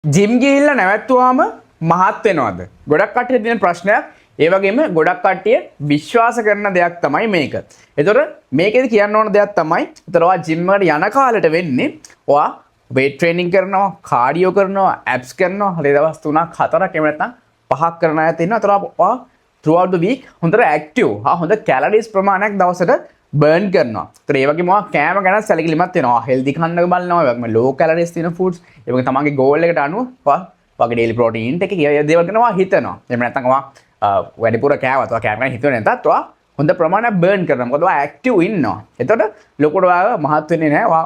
Gym ගිහිල්ලා නැවැත්තුවාම මහත් වෙනවද? ගොඩක් කට්ටිය තියෙන ප්‍රශ්නයක්. ඒ වගේම ගොඩක් කට්ටිය විශ්වාස කරන දෙයක් තමයි මේක. ඒතකොට මේකෙදි කියන්න ඕන දෙයක් තමයි ඒතර ඔයා ජිම් එකට යන කාලෙට වෙන්නේ ඔයා weight training කරනවා, cardio කරනවා, abs කරනවා, හරි දවස් 3ක් 4ක් එහෙම නැත්නම් 5ක් කරන අය තියෙනවා. ඒතර ඔයා throughout the week හොඳට active, හොඳ calories ප්‍රමාණයක් දවසට බර්න් කරනවා. ඒතර ඒ වගේම ඔයා කෑම ගැන සැලකිලිමත් වෙනවා. හෙල්දි කන්න බලනවා. ඒ වගේම low calories තියෙන foods. ඒ වගේ තමන්ගේ goal එකට අනුව ඔයා වගේ daily protein intake එක දේවල් ගැන ඔයා හිතනවා. එහෙම නැත්නම් ඔයා වැඩිපුර කෑවත් ඔයා කෑම ගැන හිතුවේ නැතත් ඔයා හොඳ ප්‍රමාණයක් බර්න් කරනවා. මොකද ඔයා active ඉන්නවා. එතකොට ලොකුට ඔයා මහත් වෙන්නේ නැහැ. ඔයා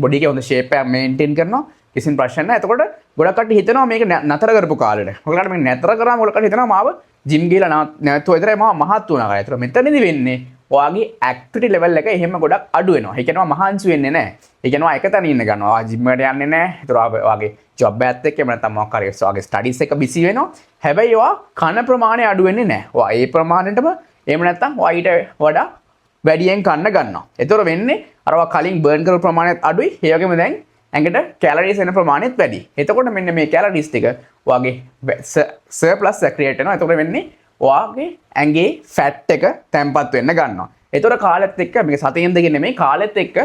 body එකේ හොඳ shape එක maintain කරනවා. කිසිම ප්‍රශ්න නැහැ. එතකොට ගොඩක් කට්ටිය හිතනවා මේක නතර කරපු කාලෙට. ඔයගොල්ලන්ට මේක නතර කරාම ගොඩක් කට්ටිය හිතනවා මාව ජිම් ගිහලා නැවතුවා විතරයි මාව මහත් වුණා කියලා. ඒතර මෙතනදි වෙන්නේ ඔයාගේ activity level එක එහෙම ගොඩක් අඩු වෙනවා. ඒ කියනවා මහන්සි වෙන්නේ නැහැ. ඒ කියනවා එක තැන ඉන්න ගන්නවා. ඔයා ජිම් එකට යන්නේ නැහැ. ඒතර ඔයාගේ job එකත් එක්ක එහෙම නැත්නම් මොකක් හරි ඔයාගේ studies එක busy වෙනවා. හැබැයි ඔයා කන ප්‍රමාණය අඩු වෙන්නේ නැහැ. ඔයා ඒ ප්‍රමාණයටම එහෙම නැත්නම් ඔයා ඊට වඩා වැඩියෙන් කන්න ගන්නවා. ඒතර වෙන්නේ අර ඔයා කලින් burn කරපු ප්‍රමාණයත් අඩුයි. ඒ වගේම දැන් ඇඟට කැලරීස් එන ප්‍රමාණයත් වැඩි. එතකොට මෙන්න මේ කැලරීස් ටික ඔයාගේ සර්ප්ලස් එක ක්‍රියේට් වෙනවා. එතකොට වෙන්නේ ඔයාගේ ඇඟේ ෆැට් එක තැම්පත් වෙන්න ගන්නවා. එතකොට කාලෙත් එක්ක මේක සතියෙන් දෙකෙන් නෙමෙයි කාලෙත් එක්ක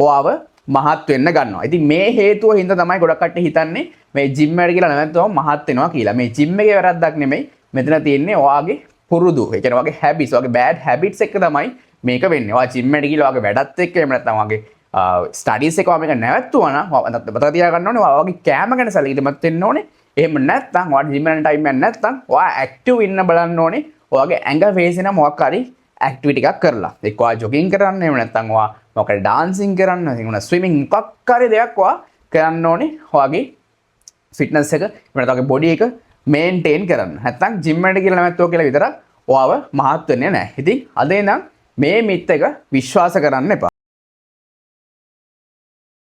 ඔයාව මහත් වෙන්න ගන්නවා. ඉතින් මේ හේතුව හින්දා තමයි ගොඩක් කට්ටිය හිතන්නේ මේ ජිම් එකට ගිහලා නැවතුනම මහත් වෙනවා කියලා. මේ ජිම් එකේ වැරද්දක් නෙමෙයි. මෙතන තියෙන්නේ ඔයාගේ පුරුදු. ඒ කියන්නේ ඔයාගේ හැබිට්ස්, ඔයාගේ බෑඩ් හැබිට්ස් එක තමයි මේක වෙන්නේ. ඔයා ජිම් එකට ගිහලා ඔයාගේ වැඩත් එක්ක එහෙම නැත්නම් ඔයාගේ ස්ටඩීස් එක මේක නැවැත්තුවා නම් මතක තියාගන්න ඕනේ ඔයාගේ කෑම ගැන සැලකිලිමත් වෙන්න ඕනේ. එහෙම නැත්නම් ඔයාට ජිම් යන ටයිම් එක නැත්නම් ඔයා ඇක්ටිව් ඉන්න බලන්න ඕනේ. ඔයාගේ ඇඟ වේසෙන මොකක් හරි ඇක්ටිවිටි එකක් කරලා. එක්ක ඔයා ජොගින් කරන්න, එහෙම නැත්නම් ඔයා මොකක් හරි ඩාන්සින් කරන්න, එහෙම ස්විමින් මොකක් හරි දෙයක් ඔයා කරන්න ඕනේ. ඔයාගේ ෆිට්නස් එක, එහෙම නැත්නම් ඔයාගේ බොඩි එක මේන්ටේන් කරන්න. නැත්නම් ජිම් එකට කියලා නැවැත්තුවා කියලා විතරක් ඔයාව මහත් වෙන්නේ නැහැ. ඉතින් අද ඉඳන් මේ මිත් එක විශ්වාස කරන්න එපා.